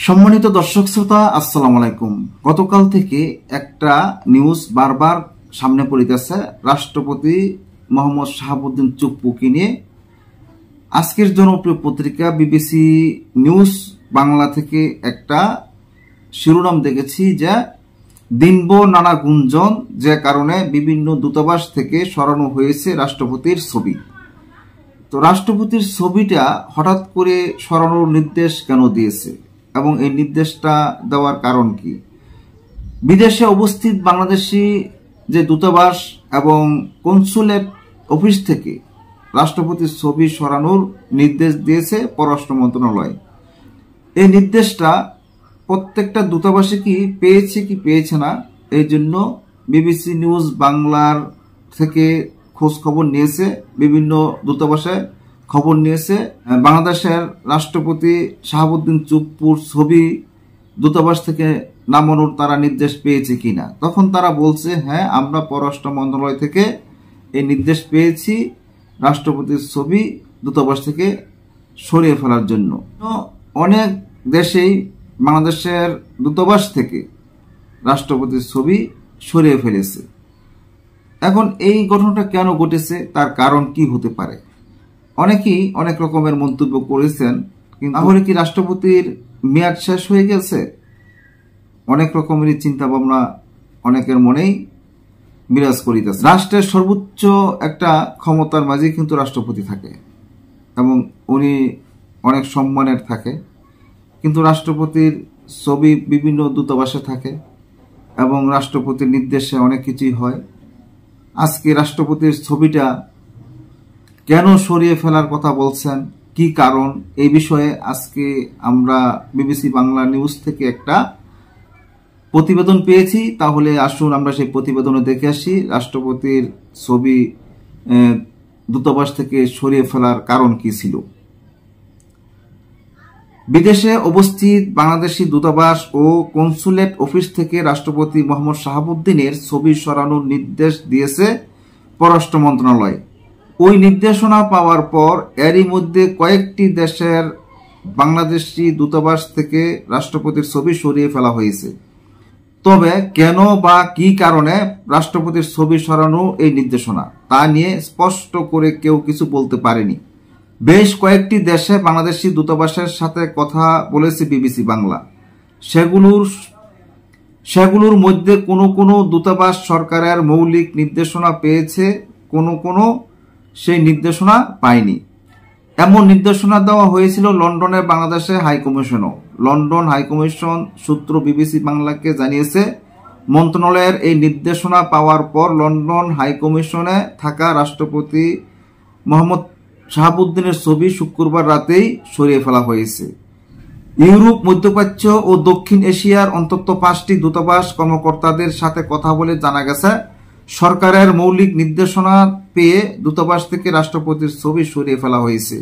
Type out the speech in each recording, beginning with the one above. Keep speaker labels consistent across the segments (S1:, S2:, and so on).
S1: সম্মানিত দর্শক শ্রোতা, আসসালামু আলাইকুম। গতকাল থেকে একটা নিউজ বারবার সামনে পড়িতেছে রাষ্ট্রপতি মোহাম্মদ শাহাবুদ্দিন চুপ্পুকে নিয়ে। আজকের জনপ্রিয় পত্রিকা বিবিসি নিউজ বাংলা থেকে একটা শিরোনাম দেখেছি যে দিনভর নানা গুঞ্জন, যে কারণে বিভিন্ন দূতাবাস থেকে সরানো হয়েছে রাষ্ট্রপতির ছবি। তো রাষ্ট্রপতির ছবিটা হঠাৎ করে সরানোর নির্দেশ কেন দিয়েছে এবং এই নির্দেশটা দেওয়ার কারণ কি? বিদেশে অবস্থিত বাংলাদেশি যে দূতাবাস এবং কনসুলেট অফিস থেকে রাষ্ট্রপতির ছবি সরানোর নির্দেশ দিয়েছে পররাষ্ট্র মন্ত্রণালয়। এই নির্দেশটা প্রত্যেকটা দূতাবাসে কি পেয়েছে না, এই জন্য বিবিসি নিউজ বাংলার থেকে খোঁজ খবর নিয়েছে, বিভিন্ন দূতাবাসে খবর নিয়েছে বাংলাদেশের রাষ্ট্রপতি শাহাবুদ্দিন চুপ্পুর ছবি দূতাবাস থেকে নামানোর তারা নির্দেশ পেয়েছে কিনা। তখন তারা বলছে, হ্যাঁ, আমরা পররাষ্ট্র মন্ত্রণালয় থেকে এই নির্দেশ পেয়েছি রাষ্ট্রপতির ছবি দূতাবাস থেকে সরিয়ে ফেলার জন্য। অনেক দেশেই বাংলাদেশের দূতাবাস থেকে রাষ্ট্রপতির ছবি সরিয়ে ফেলেছে। এখন এই ঘটনাটা কেন ঘটেছে, তার কারণ কি হতে পারে? অনেকেই অনেক রকমের মন্তব্য করেছেন, কিন্তু তাহলে কি রাষ্ট্রপতির মেয়াদ শেষ হয়ে গেছে? অনেক রকমেরই চিন্তা ভাবনা অনেকের মনেই বিরাজ করিতেছে। রাষ্ট্রের সর্বোচ্চ একটা ক্ষমতার মাঝে কিন্তু রাষ্ট্রপতি থাকে এবং উনি অনেক সম্মানের থাকে, কিন্তু রাষ্ট্রপতির ছবি বিভিন্ন দূতাবাসে থাকে এবং রাষ্ট্রপতির নির্দেশে অনেক কিছুই হয়। আজকে রাষ্ট্রপতির ছবিটা কেন সরিয়ে ফেলার কথা বলছেন, কি কারণ, এই বিষয়ে আজকে আমরা বিবিসি বাংলা নিউজ থেকে একটা প্রতিবেদন পেয়েছি। তাহলে আসুন আমরা সেই প্রতিবেদনে দেখে আসি রাষ্ট্রপতির ছবি দূতাবাস থেকে সরিয়ে ফেলার কারণ কি ছিল। বিদেশে অবস্থিত বাংলাদেশি দূতাবাস ও কনসুলেট অফিস থেকে রাষ্ট্রপতি মোহাম্মদ শাহাবুদ্দিনের ছবি সরানোর নির্দেশ দিয়েছে পররাষ্ট্র মন্ত্রণালয়। ওই নির্দেশনা পাওয়ার পর এরই মধ্যে কয়েকটি দেশের বাংলাদেশি দূতাবাস থেকে রাষ্ট্রপতির ছবি সরিয়ে ফেলা হয়েছে। তবে কেন বা কি কারণে রাষ্ট্রপতির ছবি সরানো এই নির্দেশনা, তা নিয়ে স্পষ্ট করে কেউ কিছু বলতে পারেনি। বেশ কয়েকটি দেশে বাংলাদেশি দূতাবাসের সাথে কথা বলেছে বিবিসি বাংলা। সেগুলোর মধ্যে কোনো দূতাবাস সরকারের মৌলিক নির্দেশনা পেয়েছে, কোনো সেই নির্দেশনা পায়নি। এমন নির্দেশনা দেওয়া হয়েছিল লন্ডনের বাংলাদেশে হাইকমিশনও। লন্ডন হাইকমিশন সূত্র বিবিসি বাংলাকে জানিয়েছে, মন্ত্রণালয়ের এই নির্দেশনা পাওয়ার পর লন্ডন হাইকমিশনে থাকা রাষ্ট্রপতি মোহাম্মদ শাহাবুদ্দিনের ছবি শুক্রবার রাতেই সরিয়ে ফেলা হয়েছে। ইউরোপ, মধ্যপ্রাচ্য ও দক্ষিণ এশিয়ার অন্তত 5টি দূতাবাস কর্মকর্তাদের সাথে কথা বলে জানা গেছে, সরকারের মৌলিক নির্দেশনা পেয়ে দূতাবাস থেকে রাষ্ট্রপতির ছবি সরিয়ে ফেলা হয়েছে।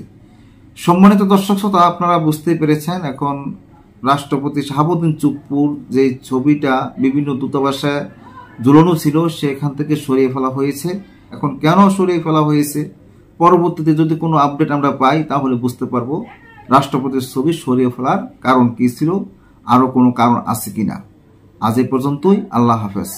S1: সম্মানিত দর্শক শ্রোতা, আপনারা বুঝতে পেরেছেন এখন রাষ্ট্রপতি শাহাবুদ্দিন চুপ্পুর যে ছবিটা বিভিন্ন দূতাবাসে ঝুলানো ছিল সেখান থেকে সরিয়ে ফেলা হয়েছে। এখন কেন সরিয়ে ফেলা হয়েছে, পরবর্তীতে যদি কোনো আপডেট আমরা পাই তাহলে বুঝতে পারবো রাষ্ট্রপতির ছবি সরিয়ে ফেলার কারণ কি ছিল, আরো কোনো কারণ আছে কিনা। আজ এই পর্যন্তই। আল্লাহ হাফেজ।